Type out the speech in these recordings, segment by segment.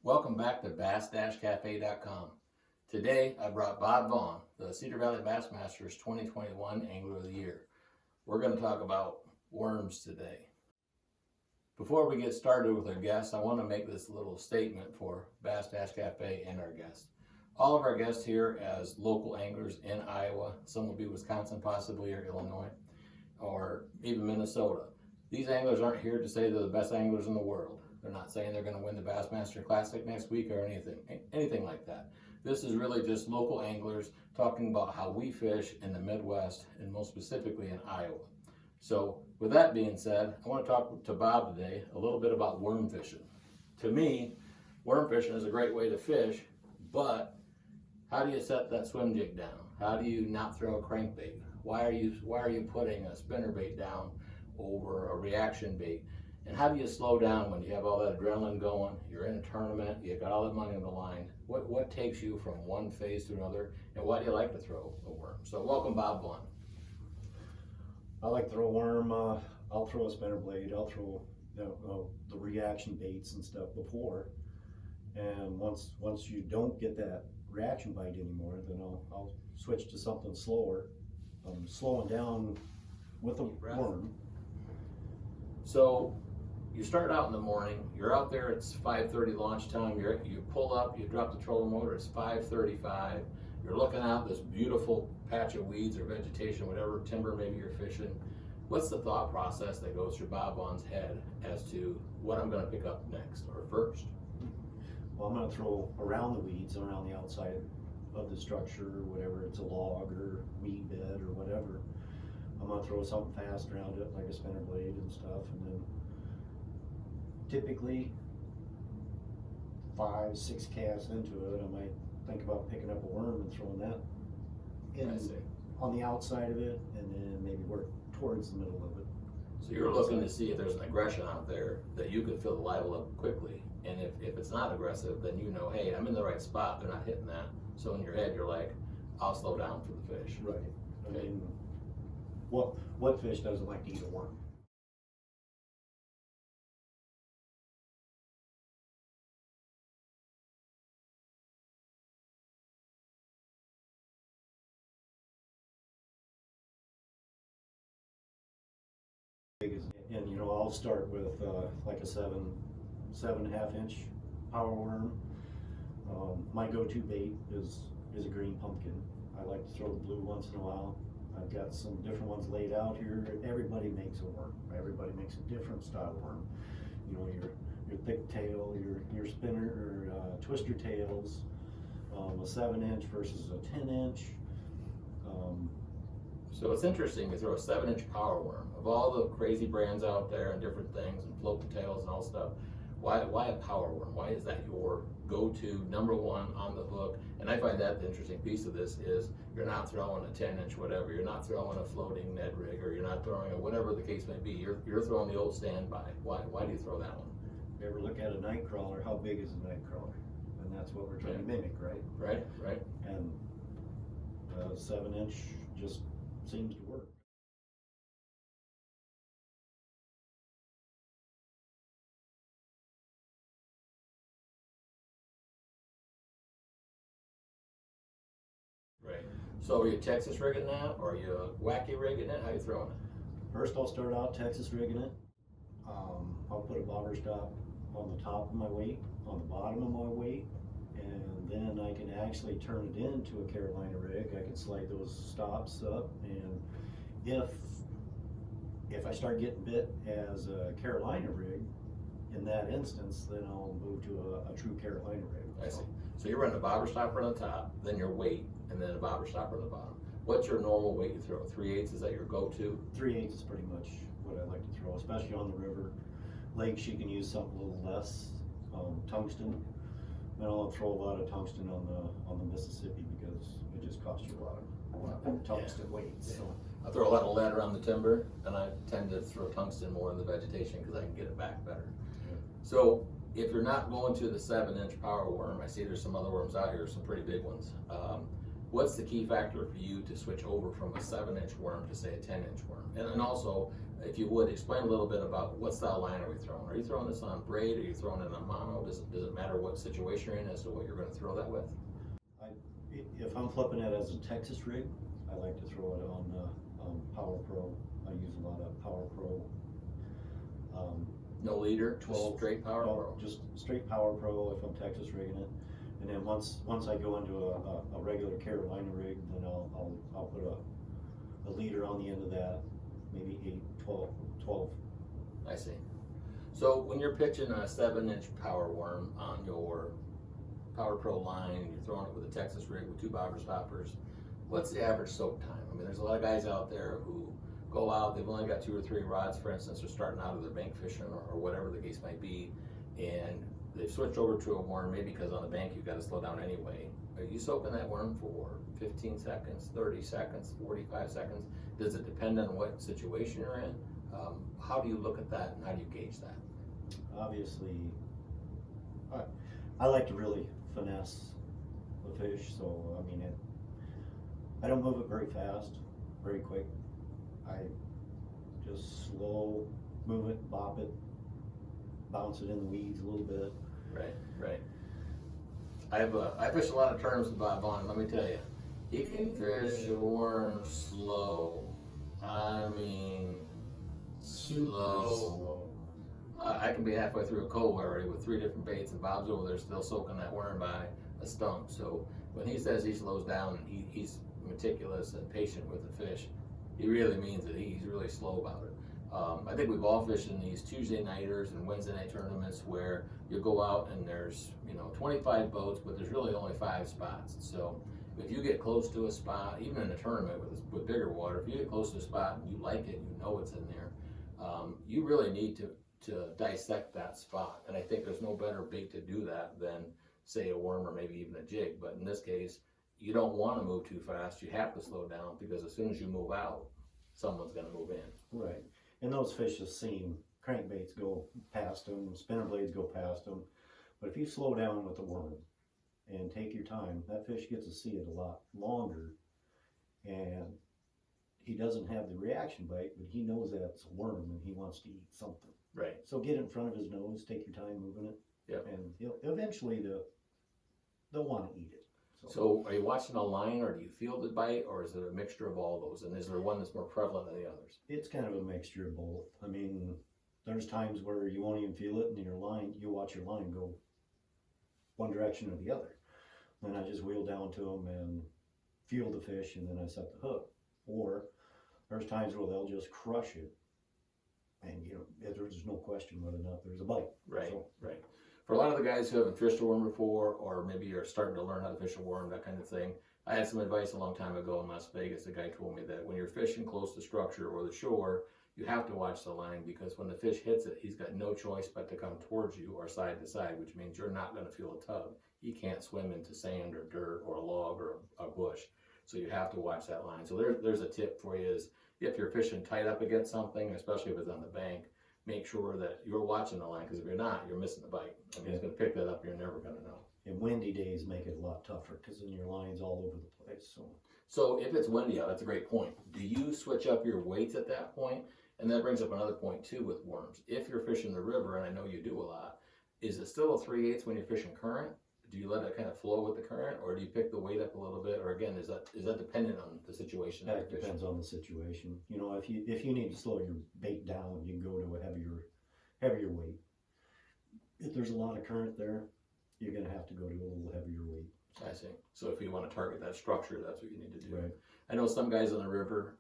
Welcome back to bass-cafe.com. Today I brought Bob Vaughn, the Cedar Valley Bassmasters 2021 Angler of the Year. We're going to talk about worms today. Before we get started with our guests, I want to make this little statement for Bass-Cafe and our guests. All of our guests here as local anglers in Iowa, some will be Wisconsin possibly, or Illinois, or even Minnesota. These anglers aren't here to say they're the best anglers in the world. They're not saying they're going to win the Bassmaster Classic next week or anything like that. This is really just local anglers talking about how we fish in the Midwest and most specifically in Iowa. So with that being said, I want to talk to Bob today a little bit about worm fishing. To me, worm fishing is a great way to fish, but how do you set that swim jig down? How do you not throw a crankbait? Why are you putting a spinnerbait down over a reaction bait? And how do you slow down when you have all that adrenaline going, you're in a tournament, you got all that money on the line? What takes you from one phase to another, and why do you like to throw a worm? So welcome, Bob Vaughn. I like to throw a worm. I'll throw a spinner blade. I'll throw the reaction baits and stuff before. And once you don't get that reaction bite anymore, then I'll switch to something slower. Slowing down with a worm. So you start out in the morning, you're out there, it's 5:30 launch time, you pull up, you drop the trolling motor, it's 5:35, you're looking out this beautiful patch of weeds or vegetation, whatever timber maybe you're fishing. What's the thought process that goes through Bob Vaughn's head as to what I'm going to pick up next or first? Well, I'm going to throw around the weeds, around the outside of the structure, whatever, it's a log or weed bed or whatever. I'm going to throw something fast around it, like a spinner blade and stuff, and then typically 5-6 casts into it, I might think about picking up a worm and throwing that in on the outside of it, and then maybe work towards the middle of it. So you're looking to see if there's an aggression out there that you can fill the live up quickly, and if it's not aggressive, then you know, hey, I'm in the right spot, they're not hitting that. So in your head, you're like, I'll slow down for the fish. Right. I mean, what fish doesn't like to eat a worm? And I'll start with like a 7.5 inch power worm. My go-to bait is a green pumpkin. I like to throw the blue once in a while. I've got some different ones laid out here. Everybody makes a worm. Everybody makes a different style worm. Your thick tail, your spinner or twister tails, a 7-inch versus a 10-inch. So it's interesting to throw a 7-inch power worm. Of all the crazy brands out there and different things and floating tails and all stuff, why a power worm? Why is that your go-to number one on the hook? And I find that the interesting piece of this is you're not throwing a 10-inch whatever, you're not throwing a floating Ned rig, or you're not throwing a whatever the case may be. You're throwing the old standby. Why do you throw that one? If you ever look at a night crawler, how big is a night crawler? And that's what we're trying to mimic, right? Right. And 7-inch just seems to work. Right. So are you Texas rigging that, or are you wacky rigging it? How are you throwing it? First, I'll start out Texas rigging it. I'll put a bobber stop on the top of my weight, on the bottom of my weight, and then I can actually turn it into a Carolina rig. I can slide those stops up, and if I start getting bit as a Carolina rig, in that instance, then I'll move to a true Carolina rig. I see. So you're running a bobber stopper on the top, then your weight, and then a bobber stopper on the bottom. What's your normal weight you throw? 3/8, is that your go-to? 3/8 is pretty much what I like to throw, especially on the river. Lakes, you can use something a little less. Tungsten. And I'll throw a lot of tungsten on the Mississippi because it just costs you a lot of tungsten weight. So I throw a lot of lead around the timber, and I tend to throw tungsten more in the vegetation because I can get it back better. yeah. So if you're not going to the 7-inch power worm, I see there's some other worms out here, some pretty big ones. What's the key factor for you to switch over from a 7-inch worm to say a 10-inch worm? And also, if you would, explain a little bit about what style line are we throwing? Are you throwing this on braid? Are you throwing it on mono? Does it matter what situation you're in as to what you're going to throw that with? If I'm flipping it as a Texas rig, I like to throw it on Power Pro. I use a lot of Power Pro. No leader, 12 straight Power Pro. Just straight Power Pro if I'm Texas rigging it. And then once I go into a regular Carolina rig, then I'll put a leader on the end of that, maybe 8, 12. I see. So when you're pitching a 7-inch power worm on your Power Pro line, and you're throwing it with a Texas rig with 2 bobbers hoppers, what's the average soak time? I mean, there's a lot of guys out there who go out, they've only got 2 or 3 rods, for instance, they're starting out of their bank fishing or whatever the case might be, and they've switched over to a worm, maybe because on the bank you've got to slow down anyway. Are you soaking that worm for 15 seconds, 30 seconds, 45 seconds? Does it depend on what situation you're in? How do you look at that, and how do you gauge that? Obviously, I like to really finesse the fish, so I mean, I don't move it very fast, very quick. I just slow move it, bop it, bounce it in the weeds a little bit. Right. I fish a lot of tournaments with Bob Vaughn, and let me tell you, he can fish a worm slow. I mean, slow. I can be halfway through a cove already with 3 different baits, and Bob's over there still soaking that worm by a stump. So when he says he slows down and he's meticulous and patient with the fish, he really means it. He's really slow about it. I think we've all fished in these Tuesday nighters and Wednesday night tournaments where you go out and there's 25 boats, but there's really only 5 spots. So if you get close to a spot, even in a tournament with bigger water, if you get close to a spot and you like it, you know it's in there, you really need to dissect that spot. And I think there's no better bait to do that than, say, a worm or maybe even a jig. But in this case, you don't want to move too fast. You have to slow down, because as soon as you move out, someone's going to move in. Right. And those fish just seem, crankbaits go past them, spinner blades go past them. But if you slow down with the worm and take your time, that fish gets to see it a lot longer, and he doesn't have the reaction bite, but he knows that it's a worm and he wants to eat something. Right. So get it in front of his nose, take your time moving it. Yep. And eventually they'll want to eat it. So are you watching a line, or do you feel the bite, or is it a mixture of all those? And is there one that's more prevalent than the others? It's kind of a mixture of both. I mean, there's times where you won't even feel it, and you watch your line go one direction or the other. Then I just wheel down to them and feel the fish, and then I set the hook. Or there's times where they'll just crush it, and there's no question whether or not there's a bite. Right. For a lot of the guys who haven't fished a worm before, or maybe you're starting to learn how to fish a worm, that kind of thing, I had some advice a long time ago in Las Vegas. The guy told me that when you're fishing close to structure or the shore, you have to watch the line, because when the fish hits it, he's got no choice but to come towards you or side to side, which means you're not going to feel a tug. He can't swim into sand or dirt or a log or a bush. So you have to watch that line. So there's a tip for you is, if you're fishing tight up against something, especially if it's on the bank, make sure that you're watching the line, because if you're not, you're missing the bite. I mean, he's going to pick that up, you're never going to know. And windy days make it a lot tougher, because then your line's all over the place. So if it's windy out, that's a great point. Do you switch up your weights at that point? And that brings up another point too with worms. If you're fishing the river, and I know you do a lot, is it still a 3/8 when you're fishing current? Do you let it kind of flow with the current, or do you pick the weight up a little bit? Or again, is that dependent on the situation? That depends on the situation. If you need to slow your bait down, you can go to a heavier weight. If there's a lot of current there, you're going to have to go to a little heavier weight. I see. So if you want to target that structure, that's what you need to do. Right. I know some guys on the river,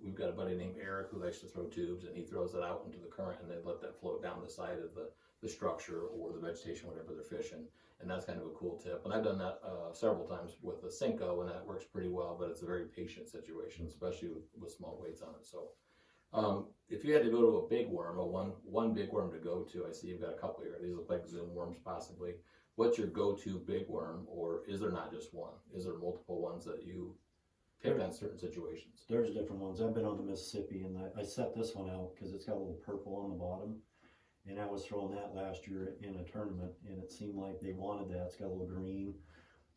we've got a buddy named Eric who likes to throw tubes, and he throws it out into the current and then let that float down the side of the structure or the vegetation, whatever they're fishing. And that's kind of a cool tip. And I've done that several times with a Cinco, and that works pretty well, but it's a very patient situation, especially with small weights on it. So if you had to go to a big worm, one big worm to go to, I see you've got a couple here. These look like Zoom worms possibly. What's your go-to big worm, or is there not just one? Is there multiple ones that you pick on certain situations? There's different ones. I've been on the Mississippi, and I set this one out because it's got a little purple on the bottom. And I was throwing that last year in a tournament, and it seemed like they wanted that. It's got a little green,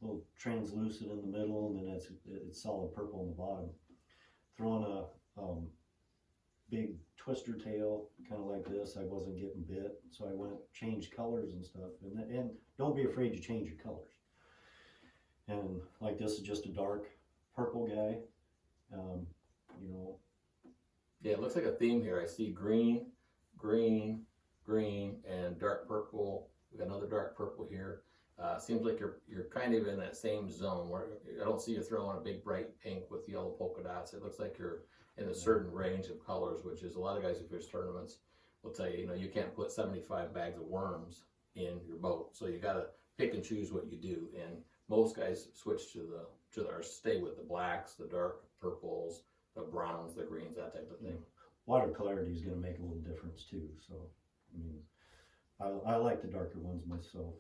a little translucent in the middle, and then it's solid purple on the bottom. Throwing big twister tail, kind of like this. I wasn't getting bit, so I changed colors and stuff. And don't be afraid to change your colors. And like this is just a dark purple guy. You know, Yeah, it looks like a theme here. I see green, green, green, and dark purple. We got another dark purple here. Seems like you're kind of in that same zone where I don't see you throwing a big bright pink with yellow polka dots. It looks like you're in a certain range of colors, which is a lot of guys who fish tournaments will tell you, you can't put 75 bags of worms in your boat. So you got to pick and choose what you do. And most guys switch or stay with the blacks, the dark purples, the browns, the greens, that type of thing. Water clarity is going to make a little difference too. So, I mean, I like the darker ones myself.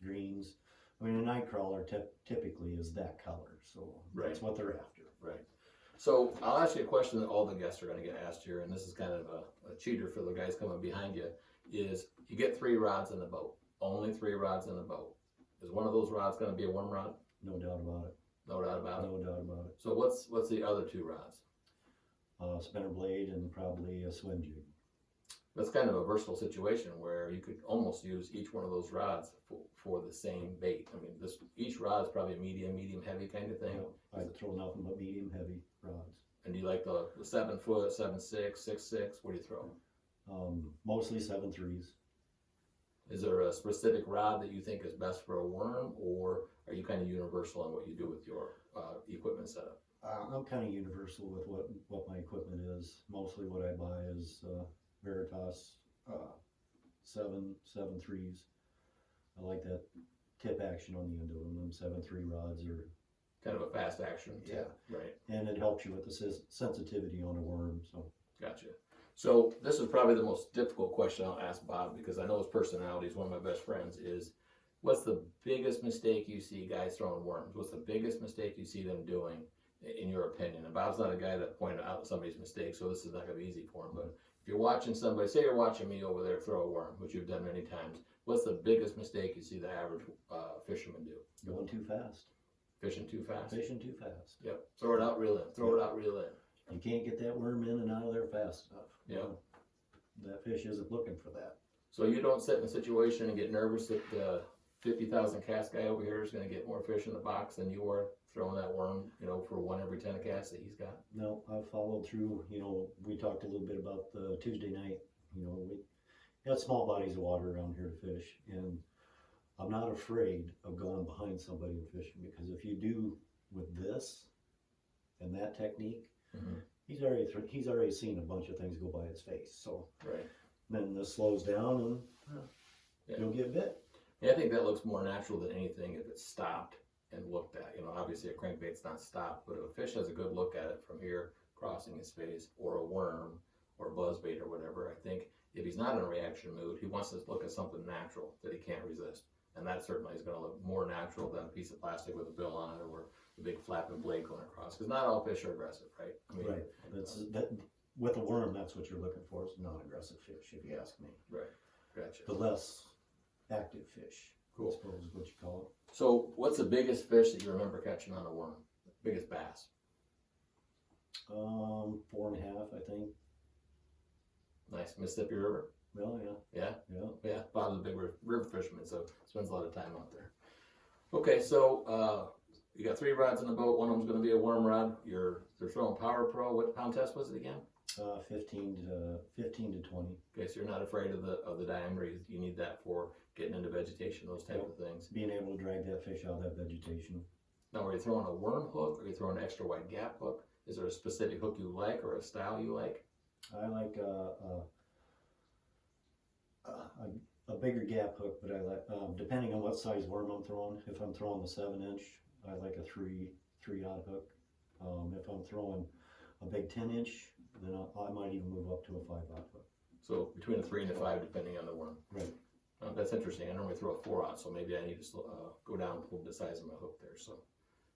Greens. I mean, a night crawler typically is that color, so that's what they're after. Right. So I'll ask you a question that all the guests are going to get asked here, and this is kind of a cheater for the guys coming behind you, is you get 3 rods in the boat. Only 3 rods in the boat. Is one of those rods going to be a worm rod? No doubt about it. No doubt about it? No doubt about it. So what's the other 2 rods? Spinner blade and probably a swim jig. That's kind of a versatile situation where you could almost use each one of those rods for the same bait. I mean, each rod is probably a medium heavy kind of thing. I throw nothing but medium heavy rods. And do you like the 7 foot, 7.6, 6.6? What do you throw? Mostly 7.3s. Is there a specific rod that you think is best for a worm, or are you kind of universal in what you do with your equipment setup? I'm kind of universal with what my equipment is. Mostly what I buy is Veritas 7.3s. I like that tip action on the end of them. Them 7.3 rods are kind of a fast action tip, right? And it helps you with the sensitivity on a worm. So gotcha. So this is probably the most difficult question I'll ask Bob, because I know his personality is one of my best friends. Is what's the biggest mistake you see guys throwing worms? What's the biggest mistake you see them doing, in your opinion? And Bob's not a guy that pointed out somebody's mistake, so this is not going to be easy for him. But if you're watching somebody, say you're watching me over there throw a worm, which you've done many times, what's the biggest mistake you see the average fisherman do? Going too fast. Fishing too fast? Fishing too fast. Yep. Throw it out, reel in. Throw it out, reel in. You can't get that worm in and out of there fast enough. Yeah. That fish isn't looking for that. So you don't sit in a situation and get nervous that the 50,000 cast guy over here is going to get more fish in the box than you are throwing that worm, for 1 every 10 casts that he's got? No, I've followed through. We talked a little bit about the Tuesday night. We got small bodies of water around here to fish, and I'm not afraid of going behind somebody and fishing, because if you do with this and that technique, he's already seen a bunch of things go by his face. So then this slows down and you'll get bit. Yeah, I think that looks more natural than anything if it's stopped and looked at. Obviously a crankbait's not stopped, but if a fish has a good look at it from here crossing his face, or a worm or a buzzbait or whatever, I think if he's not in a reaction mood, he wants to look at something natural that he can't resist. And that certainly is going to look more natural than a piece of plastic with a bill on it, or a big flapping blade going across. Because not all fish are aggressive, right? Right. With a worm, that's what you're looking for, is non-aggressive fish, if you ask me. Right. Gotcha. The less active fish, cool, I suppose is what you call it. So what's the biggest fish that you remember catching on a worm? Biggest bass? 4.5, I think. Nice. Mississippi River? Well, Yeah? Yeah. Yeah. Bob's a big river fisherman, so spends a lot of time out there. Okay, so you got 3 rods in the boat. One of them's going to be a worm rod. They're throwing Power Pro. What pound test was it again? 15 to 20. Okay, so you're not afraid of the diameter. You need that for getting into vegetation, those type of things. Being able to drag that fish out of that vegetation. Now, are you throwing a worm hook, or are you throwing an extra wide gap hook? Is there a specific hook you like, or a style you like? I like a bigger gap hook, but I like, depending on what size worm I'm throwing. If I'm throwing the 7-inch, I like a 3-aught hook. If I'm throwing a big 10-inch, then I might even move up to a 5-aught hook. So between a 3 and a 5, depending on the worm. Right. That's interesting. I normally throw a 4-aught, so maybe I need to go down a little bit the size of my hook there. So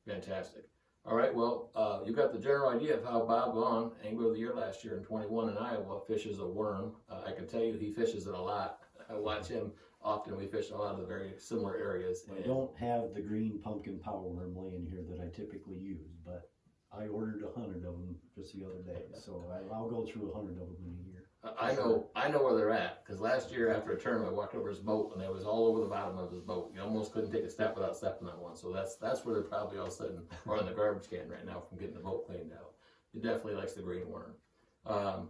fantastic. All right, well, you got the general idea of how Bob Vaughn, Angler of the Year last year in 21 in Iowa, fishes a worm. I can tell you he fishes it a lot. I watch him often. We fish in a lot of the very similar areas. I don't have the green pumpkin power worm laying here that I typically use, but I ordered 100 of them just the other day, so I'll go through 100 of them in a year. I know where they're at, because last year after a tournament, I walked over his boat and it was all over the bottom of his boat. You almost couldn't take a step without stepping on one. So that's where they're probably all sitting, or in the garbage can right now from getting the boat cleaned out. He definitely likes the green worm.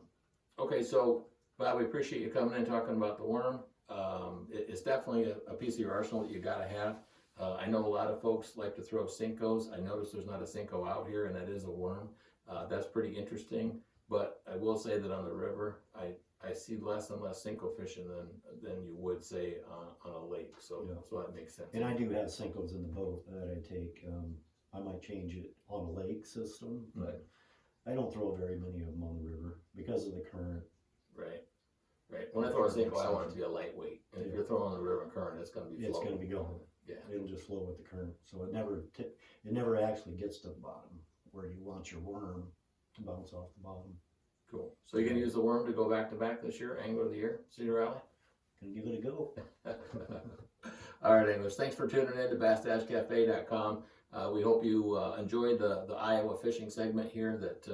Okay, so Bob, we appreciate you coming in talking about the worm. It's definitely a piece of your arsenal that you got to have. I know a lot of folks like to throw Cincos. I noticed there's not a Cinco out here, and that is a worm. That's pretty interesting. But I will say that on the river, I see less and less Cinco fishing than you would say on a lake. So Yeah. so that makes sense. And I do have Cincos in the boat that I take. I might change it on a lake system, but I don't throw very many of them on the river because of the current. Right. When I throw a Cinco, I want it to be a lightweight. And if you're throwing on the river current, it's going to be It's flowing. going to be going. Yeah. It'll just flow with the current, so it never actually gets to the bottom where you want your worm to bounce off the bottom. Cool. So you're going to use the worm to go back to back this year, Angler of the Year, Cedar Valley? Gonna give it a go. All right, anglers, thanks for tuning in to bass-cafe.com. We hope you enjoyed the Iowa fishing segment here, that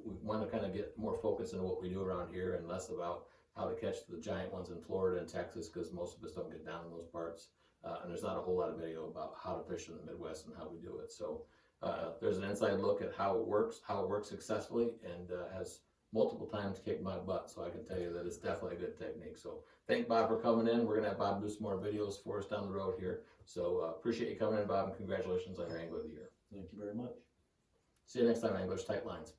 we want to kind of get more focus into what we do around here and less about how to catch the giant ones in Florida and Texas, because most of us don't get down in those parts. And there's not a whole lot of video about how to fish in the Midwest and how we do it. So there's an inside look at how it works successfully, and has multiple times kicked my butt. So I can tell you that it's definitely a good technique. So thank Bob for coming in. We're going to have Bob do some more videos for us down the road here. So appreciate you coming in, Bob, and congratulations on your Angler of the Year. Thank you very much. See you next time, anglers. Tight lines.